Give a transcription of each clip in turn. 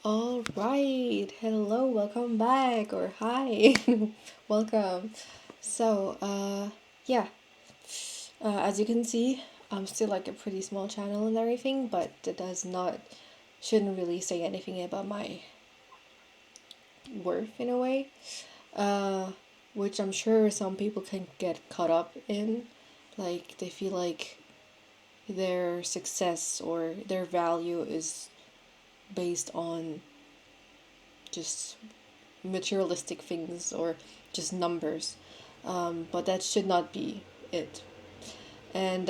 All right. Hello, welcome back, or hi. Welcome. So, yeah. As you can see, I'm still like a pretty small channel and everything, but it does not, shouldn't really say anything about my worth in a way. Uh, which I'm sure some people can get caught up in. Like, they feel like their success or their value is based on just materialistic things or just numbers. But that should not be it. And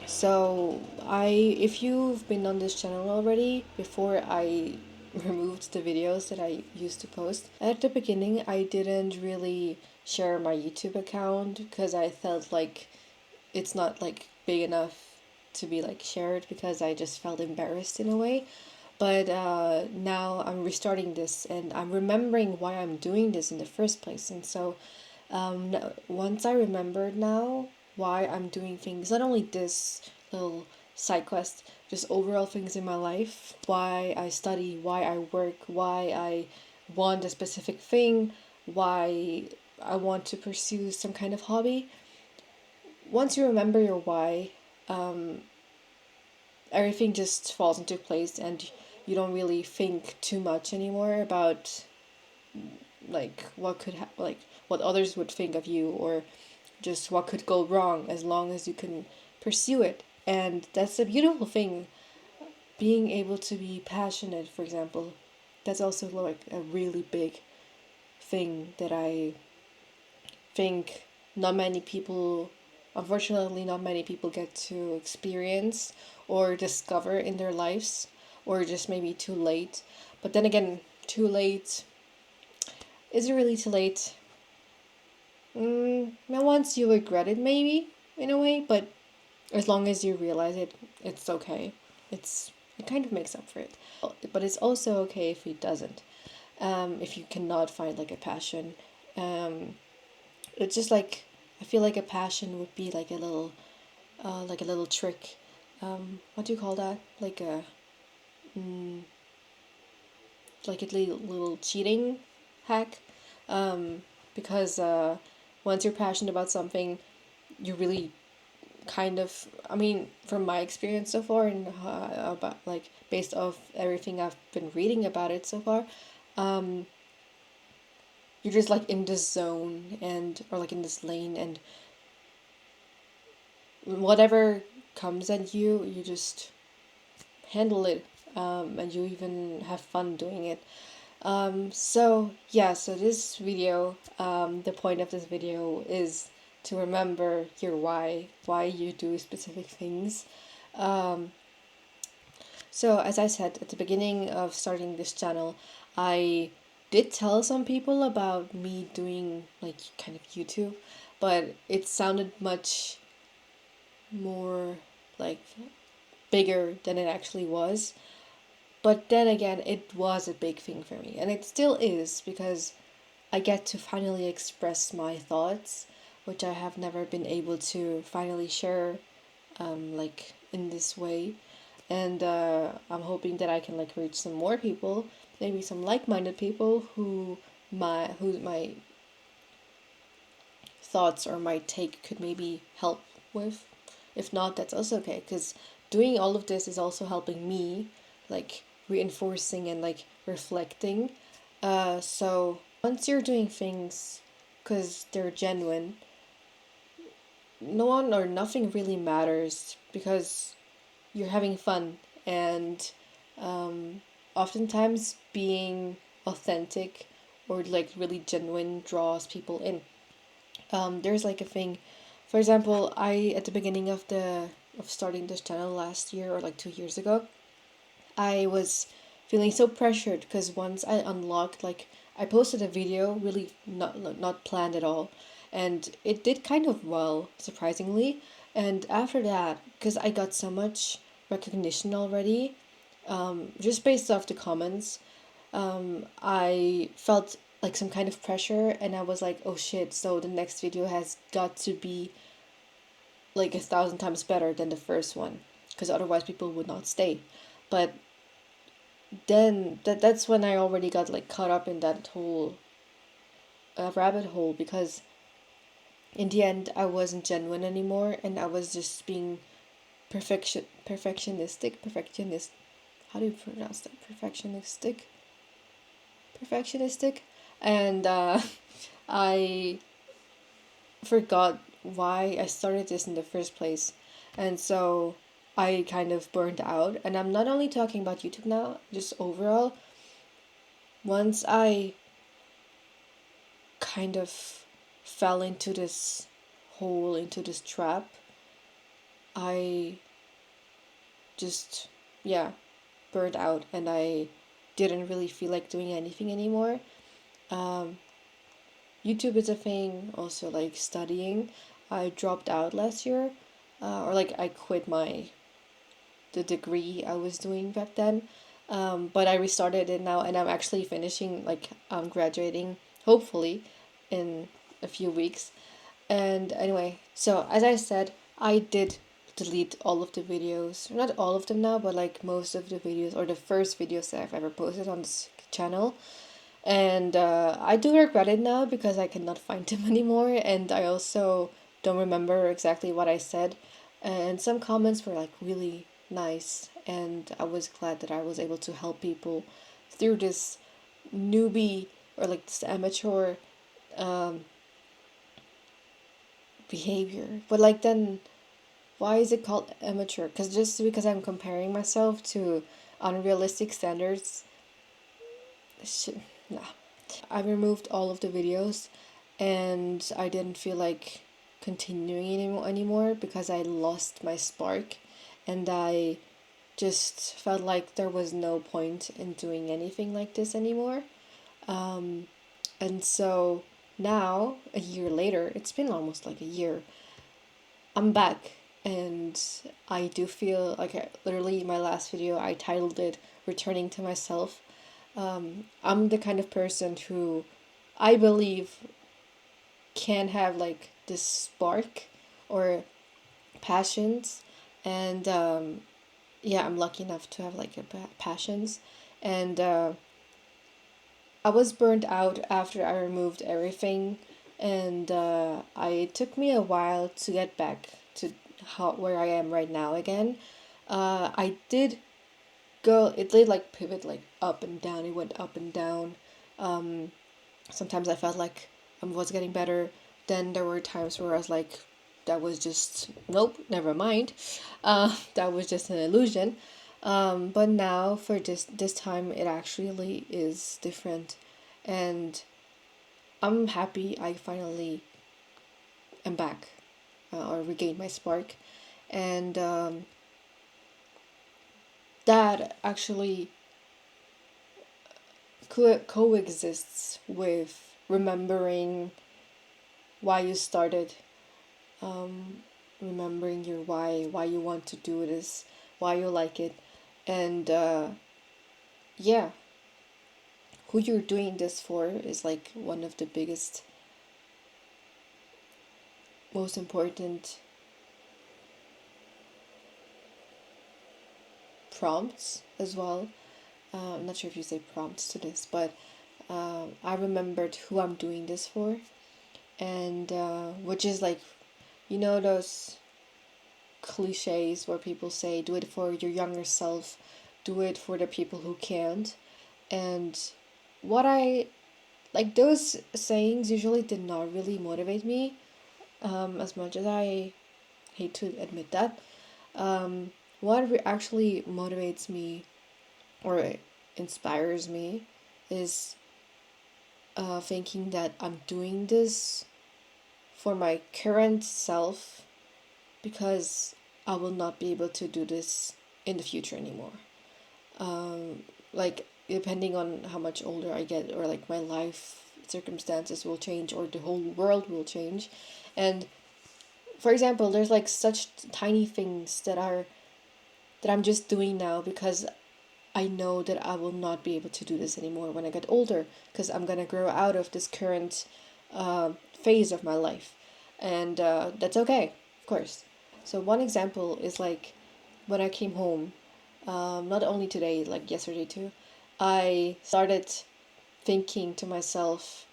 so if you've been on this channel already, before I removed the videos that I used to post, at the beginning I didn't really share my YouTube account because I felt like it's not like big enough to be like shared because I just felt embarrassed in a way. But now I'm restarting this and I'm remembering why I'm doing this in the first place. And so once I remembered now why I'm doing things, not only this little side quest, just overall things in my life, why I study, why I work, why I want a specific thing, why I want to pursue some kind of hobby. Once you remember your why, um, everything just falls into place and you don't really think too much anymore about like like what others would think of you or just what could go wrong as long as you can pursue it. And that's a beautiful thing, being able to be passionate, for example. That's also like a really big thing that I think not many people, unfortunately, not many people get to experience or discover in their lives, or just maybe too late. But then again, too late, is it really too late? Now once you regret it, maybe in a way, but as long as you realize it, it's okay. It kind of makes up for it. But it's also okay if it doesn't. If you cannot find like a passion, um, it's just like I feel like a passion would be like a little trick. What do you call that? Mm, like a little cheating hack. Um, because once you're passionate about something, you really kind of, I mean, from my experience so far and about like based off everything I've been reading about it so far, um, you're just like in this zone and or like in this lane, and whatever comes at you, you just handle it, and you even have fun doing it. So yeah, so this video, the point of this video is to remember your why you do specific things. Um, so as I said at the beginning of starting this channel, I did tell some people about me doing like kind of YouTube, but it sounded much more like bigger than it actually was. But then again, it was a big thing for me, and it still is because I get to finally express my thoughts, which I have never been able to finally share, like in this way. And I'm hoping that I can like reach some more people, maybe some like-minded people who my thoughts or my take could maybe help with. If not, that's also okay, because doing all of this is also helping me, like reinforcing and like reflecting. So once you're doing things because they're genuine, no one or nothing really matters because you're having fun, and um, oftentimes being authentic or like really genuine draws people in. There's like a thing, for example, I at the beginning of starting this channel last year or like 2 years ago, I was feeling so pressured because once I unlocked, like I posted a video really not planned at all, and it did kind of well, surprisingly. And after that, because I got so much recognition already, just based off the comments, I felt like some kind of pressure, and I was like, oh shit, so the next video has got to be like 1,000 times better than the first one, because otherwise people would not stay. But then that's when I already got like caught up in that whole rabbit hole, because in the end I wasn't genuine anymore, and I was just being perfectionist. How do you pronounce that? Perfectionistic, and I forgot why I started this in the first place. And so I kind of burned out. And I'm not only talking about YouTube now, just overall. Once I kind of fell into this hole, into this trap, I just, yeah, burned out, and I didn't really feel like doing anything anymore. Um, YouTube is a thing, also like studying. I dropped out last year, or like I quit the degree I was doing back then. But I restarted it now, and I'm actually finishing, like, graduating, hopefully, in a few weeks. And anyway, so as I said, I did delete all of the videos. Not all of them now, but like most of the videos, or the first videos that I've ever posted on this channel. And I do regret it now because I cannot find them anymore, and I also don't remember exactly what I said. And some comments were like really nice, and I was glad that I was able to help people through this newbie, or like this amateur um, behavior. But like, then why is it called amateur? Because just because I'm comparing myself to unrealistic standards, nah. I removed all of the videos, and I didn't feel like continuing anymore because I lost my spark, and I just felt like there was no point in doing anything like this anymore. Um, and so now, a year later, it's been almost like a year, I'm back, and I do feel like literally my last video, I titled it Returning to Myself. I'm the kind of person who I believe can have like this spark or passions, and yeah, I'm lucky enough to have like a passions, and I was burned out after I removed everything, and it took me a while to get back to where I am right now again. I did it did like pivot like up and down. It went up and down. Um, Sometimes I felt like I was getting better. Then there were times where I was like, that was just, nope, never mind. That was just an illusion. But now for this time, it actually is different, and I'm happy I finally am back, or regained my spark, and that actually coexists with remembering why you started, um, remembering your why you want to do this, why you like it, and yeah, who you're doing this for is like one of the biggest, most important prompts as well. I'm not sure if you say prompts to this, but I remembered who I'm doing this for, and which is like, those cliches where people say, do it for your younger self, do it for the people who can't. And what I like, those sayings usually did not really motivate me, as much as I hate to admit that. What actually motivates me, or inspires me, is thinking that I'm doing this for my current self, because I will not be able to do this in the future anymore. Like, depending on how much older I get, or like my life circumstances will change, or the whole world will change. And for example, there's like such tiny things that I'm just doing now because I know that I will not be able to do this anymore when I get older, because I'm gonna grow out of this current phase of my life, and that's okay, of course. So one example is like when I came home. not only today, like yesterday too, I started thinking to myself,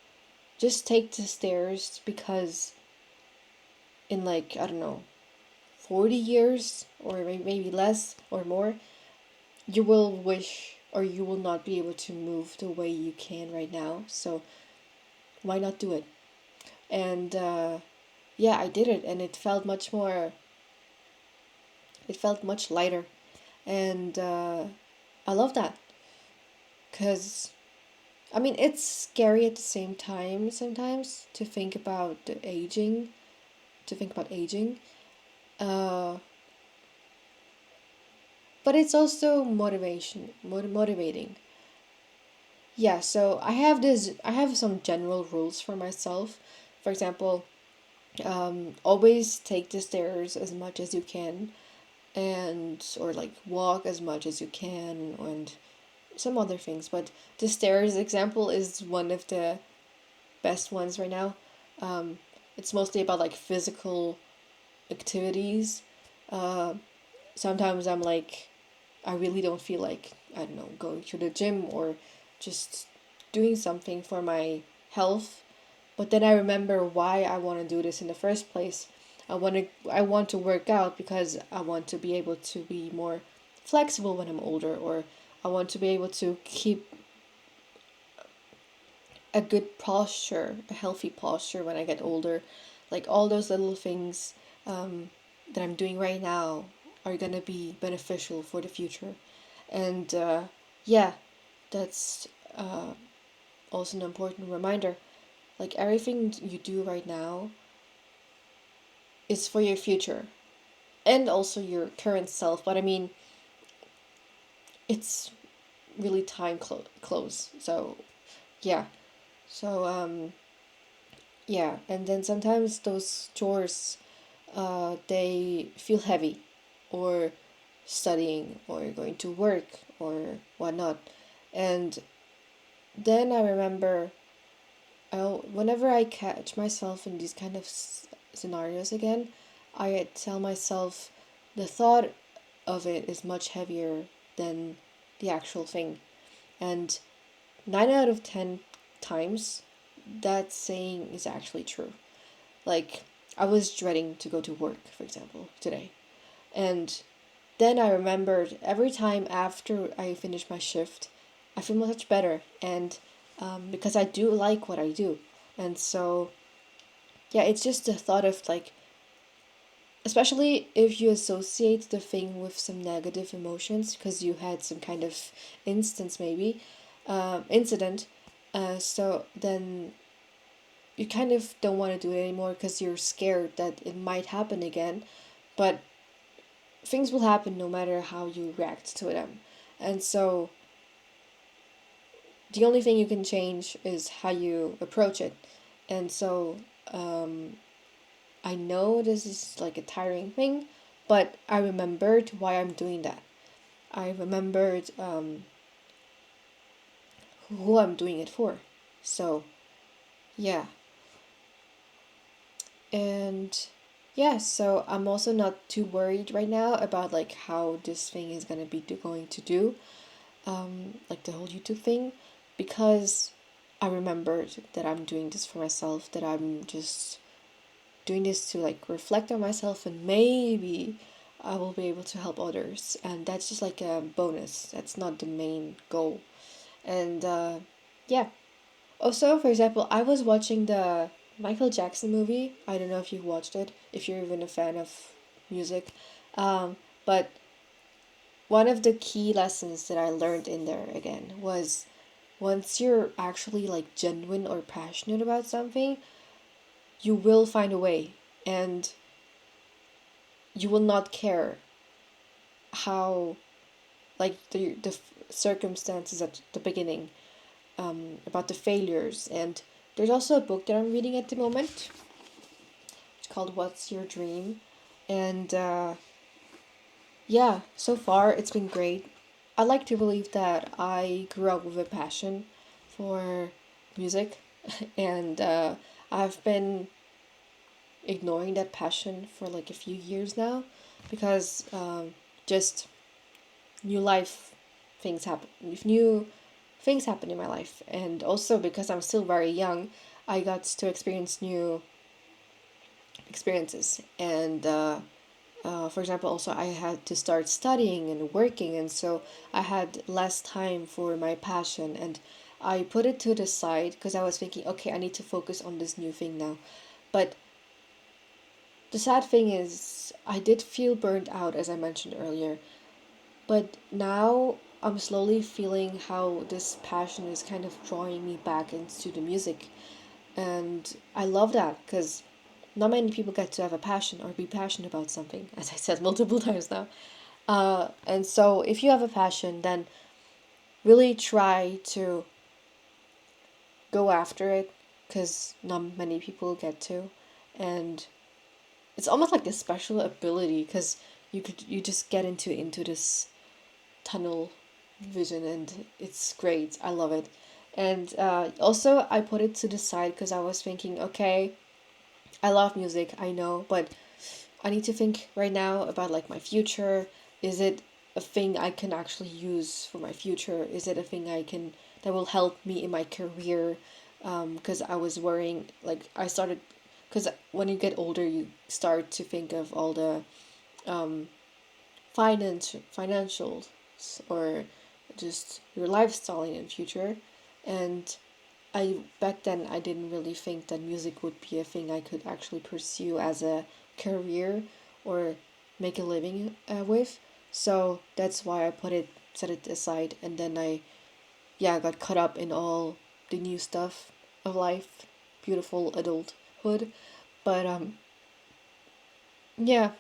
just take the stairs because in like, I don't know, 40 years or maybe less or more, you will wish or you will not be able to move the way you can right now. So why not do it? And yeah, I did it, and it felt much lighter. And I love that because I mean, it's scary at the same time sometimes to think about aging. Uh, but it's also motivating. Yeah, so I have some general rules for myself. For example, always take the stairs as much as you can, and or like walk as much as you can, and some other things. But the stairs example is one of the best ones right now. Um, it's mostly about like physical activities. Uh, Sometimes I'm like, I really don't feel like, I don't know, going to the gym or just doing something for my health. But then I remember why I want to do this in the first place. I want to work out because I want to be able to be more flexible when I'm older, or I want to be able to keep a good posture, a healthy posture when I get older. Like all those little things that I'm doing right now are gonna be beneficial for the future. And yeah, that's uh, also an important reminder. Like everything you do right now is for your future and also your current self. But I mean, it's really close. So yeah. So yeah, and then sometimes those chores they feel heavy, or studying, or going to work, or whatnot. And then I remember, whenever I catch myself in these kind of scenarios again, I tell myself the thought of it is much heavier than the actual thing. And 9 out of 10 times, that saying is actually true. Like, I was dreading to go to work, for example, today. And then I remembered every time after I finish my shift, I feel much better. And because I do like what I do. And so, yeah, it's just the thought of like, especially if you associate the thing with some negative emotions because you had some kind of instance, maybe, incident. So then you kind of don't want to do it anymore because you're scared that it might happen again. But things will happen no matter how you react to them. And so the only thing you can change is how you approach it. And so I know this is like a tiring thing, but I remembered why I'm doing that. I remembered who I'm doing it for. So, yeah. And yeah, so I'm also not too worried right now about like how this thing is gonna be going to do, like the whole YouTube thing, because I remembered that I'm doing this for myself, that I'm just doing this to like reflect on myself, and maybe I will be able to help others. And that's just like a bonus. That's not the main goal. And yeah. Also, for example, I was watching the Michael Jackson movie. I don't know if you've watched it, if you're even a fan of music. But one of the key lessons that I learned in there again was once you're actually like genuine or passionate about something, you will find a way, and you will not care how like the circumstances at the beginning, about the failures. And there's also a book that I'm reading at the moment. It's called What's Your Dream? And yeah, so far it's been great. I like to believe that I grew up with a passion for music, and I've been ignoring that passion for like a few years now because just new life things happen, if new things happen in my life. And also because I'm still very young, I got to experience new experiences. And for example, also I had to start studying and working, and so I had less time for my passion. And I put it to the side because I was thinking, okay, I need to focus on this new thing now. But the sad thing is, I did feel burned out, as I mentioned earlier. But now I'm slowly feeling how this passion is kind of drawing me back into the music. And I love that because not many people get to have a passion or be passionate about something, as I said multiple times now. And so if you have a passion, then really try to go after it because not many people get to. And it's almost like a special ability because you just get into this tunnel vision, and it's great. I love it. And also I put it to the side because I was thinking, okay, I love music, I know, but I need to think right now about like my future. Is it a thing I can actually use for my future? Is it a thing I can that will help me in my career? Because I was worrying, like I started, because when you get older, you start to think of all the um, financials or just your lifestyle in the future. And I back then I didn't really think that music would be a thing I could actually pursue as a career or make a living with. So that's why I set it aside, and then I yeah got caught up in all the new stuff of life, beautiful adulthood. But yeah,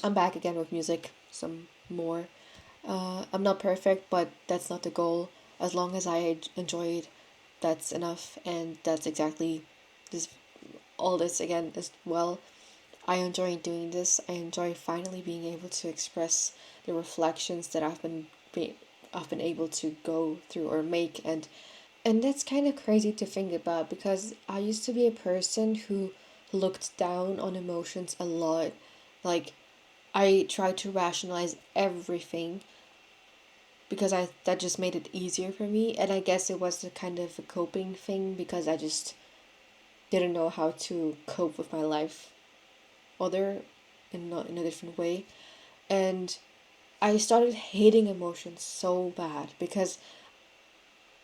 I'm back again with music some more. I'm not perfect, but that's not the goal. As long as I enjoy it, that's enough, and that's exactly this. All this again as well. I enjoy doing this. I enjoy finally being able to express the reflections that I've been able to go through or make, and that's kind of crazy to think about because I used to be a person who looked down on emotions a lot. Like I tried to rationalize everything because I that just made it easier for me, and I guess it was the kind of a coping thing because I just didn't know how to cope with my life other and not in a different way. And I started hating emotions so bad because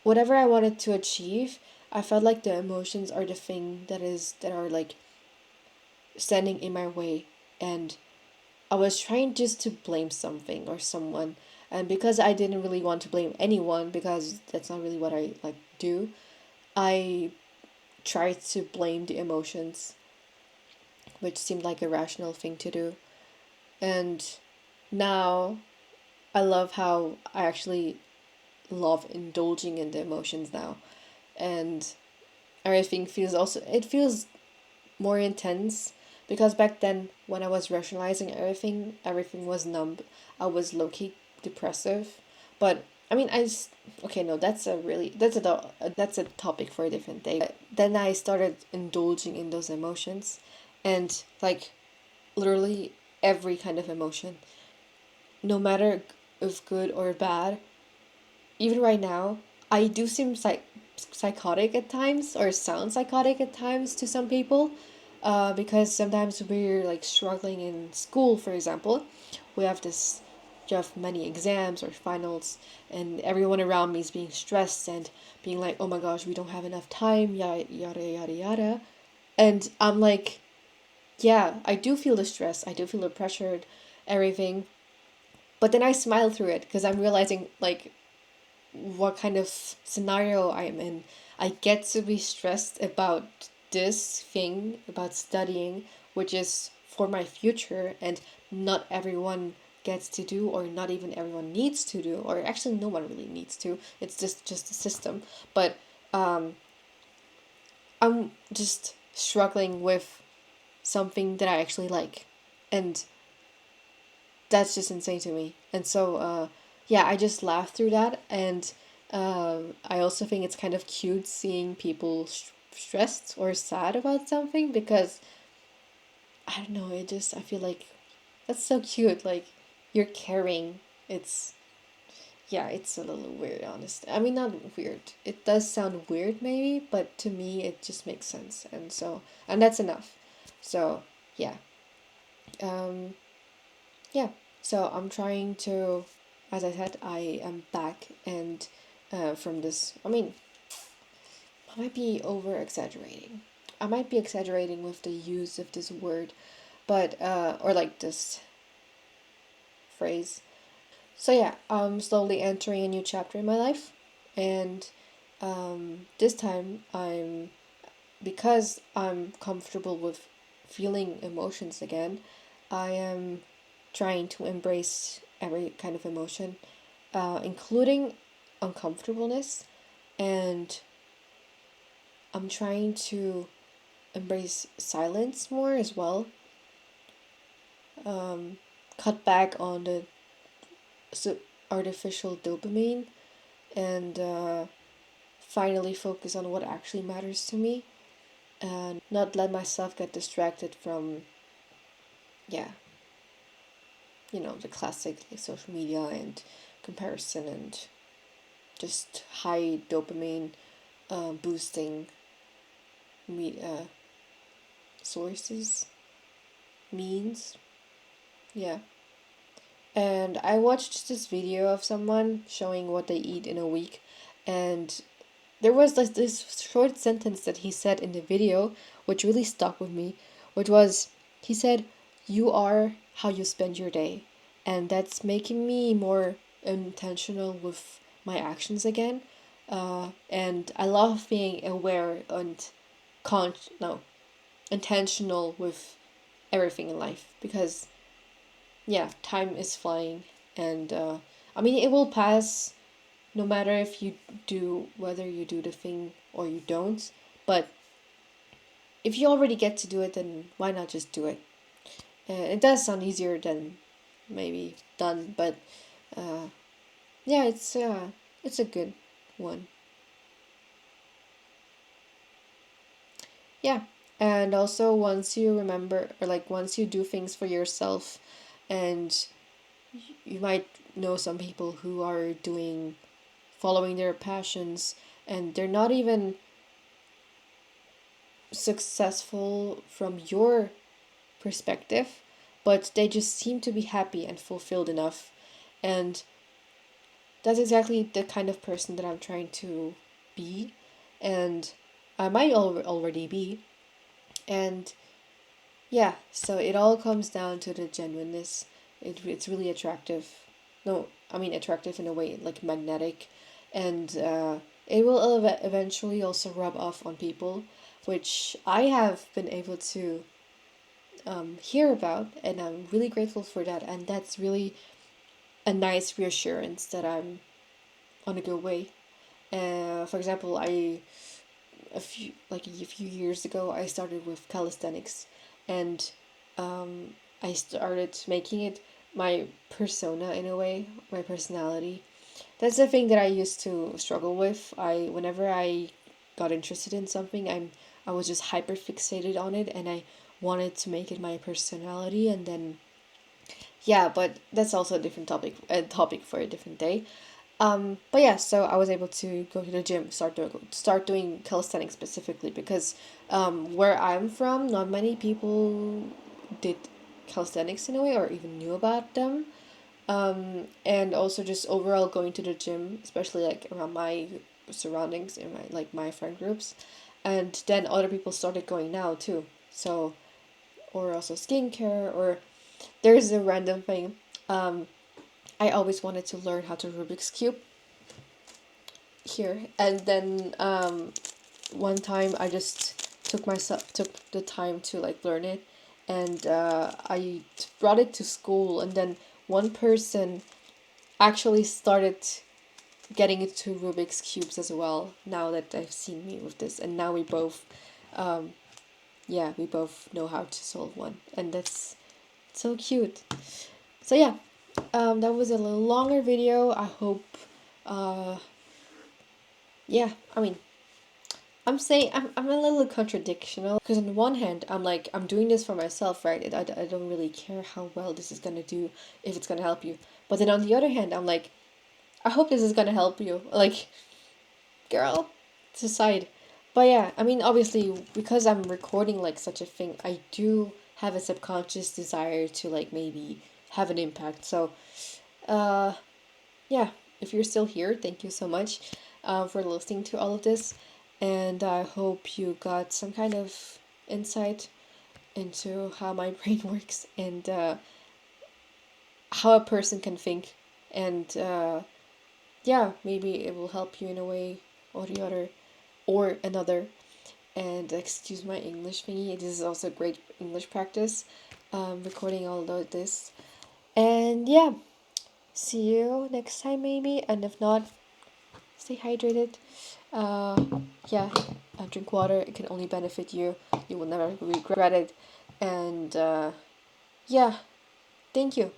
whatever I wanted to achieve, I felt like the emotions are the thing that are like standing in my way. And I was trying just to blame something or someone, and because I didn't really want to blame anyone because that's not really what I like do, I tried to blame the emotions, which seemed like a rational thing to do. And now I love how I actually love indulging in the emotions now. And everything feels also, it feels more intense because back then when I was rationalizing everything was numb. I was low key depressive. But I mean, okay, no, that's a topic for a different day. But then I started indulging in those emotions, and like literally every kind of emotion, no matter if good or bad. Even right now, I do seem psychotic at times or sound psychotic at times to some people, because sometimes we're like struggling in school, for example. We have this, you have many exams or finals, and everyone around me is being stressed and being like, oh my gosh, we don't have enough time, yada, yada, yada, yada. And I'm like, yeah, I do feel the stress, I do feel the pressure, everything. But then I smile through it because I'm realizing, like, what kind of scenario I am in. I get to be stressed about this thing, about studying, which is for my future, and not everyone gets to do, or not even everyone needs to do, or actually no one really needs to. It's just a system. But um, I'm just struggling with something that I actually like, and that's just insane to me. And so, yeah, I just laugh through that, and I also think it's kind of cute seeing people stressed or sad about something because I don't know. I feel like that's so cute. Like you're caring, It's yeah, it's a little weird, honestly. I mean, not weird. It does sound weird, maybe, but to me, it just makes sense, and that's enough. So, yeah, um, yeah. So I'm trying to, as I said, I am back and, from this. I mean, I might be over exaggerating. I might be exaggerating with the use of this word, but or like this phrase. So yeah, I'm slowly entering a new chapter in my life, and this time because I'm comfortable with feeling emotions again, I am trying to embrace every kind of emotion, including uncomfortableness, and I'm trying to embrace silence more as well. Um, cut back on the artificial dopamine and finally focus on what actually matters to me and not let myself get distracted from, yeah, the classic like social media and comparison and just high dopamine boosting sources, means. Yeah. And I watched this video of someone showing what they eat in a week, and there was this short sentence that he said in the video, which really stuck with me, which was, he said, "You are how you spend your day." And that's making me more intentional with my actions again. And I love being aware and no, intentional with everything in life because, yeah, time is flying. And I mean, it will pass no matter if you whether you do the thing or you don't. But if you already get to do it, then why not just do it? It does sound easier than maybe done, but uh, yeah, it's a good one. Yeah, and also once you remember, or like once you do things for yourself, and you might know some people who are doing following their passions, and they're not even successful from your perspective, but they just seem to be happy and fulfilled enough. And that's exactly the kind of person that I'm trying to be. And I might already be. And yeah, so it all comes down to the genuineness. It's really attractive. No, I mean attractive in a way, like magnetic. And it will eventually also rub off on people, which I have been able to hear about, and I'm really grateful for that. And that's really a nice reassurance that I'm on a good way. For example, a few years ago I started with calisthenics, and I started making it my persona in a way, my personality. That's the thing that I used to struggle with. Whenever I got interested in something, I was just hyper fixated on it, and I wanted to make it my personality, and then yeah, but that's also a topic for a different day. But yeah, so I was able to go to the gym, start doing calisthenics specifically because where I'm from, not many people did calisthenics in a way or even knew about them. And also just overall going to the gym, especially like around my surroundings and my friend groups, and then other people started going now too. So or also skincare or there's a random thing. Um, I always wanted to learn how to Rubik's cube here, and then one time I just took the time to like learn it, and brought it to school, and then one person actually started getting into Rubik's cubes as well. Now that they've seen me with this, and now we both, um, yeah, we both know how to solve one, and that's so cute. So yeah, that was a little longer video. I hope, uh, yeah, I mean, I'm a little contradictional because on the one hand I'm I'm doing this for myself, right? I don't really care how well this is gonna do, if it's gonna help you, But then on the other hand, I'm like, I hope this is gonna help you. Like, girl, decide. But yeah, I mean, obviously, because I'm recording like such a thing, I do have a subconscious desire to like maybe have an impact. So, uh, yeah, if you're still here, thank you so much, for listening to all of this, and I hope you got some kind of insight into how my brain works and how a person can think, and yeah, maybe it will help you in a way or the other or another. And excuse my English thingy, this is also great English practice, recording all of this. And yeah, see you next time maybe, and if not, stay hydrated. Uh, yeah, drink water. It can only benefit you. You will never regret it. And yeah, thank you.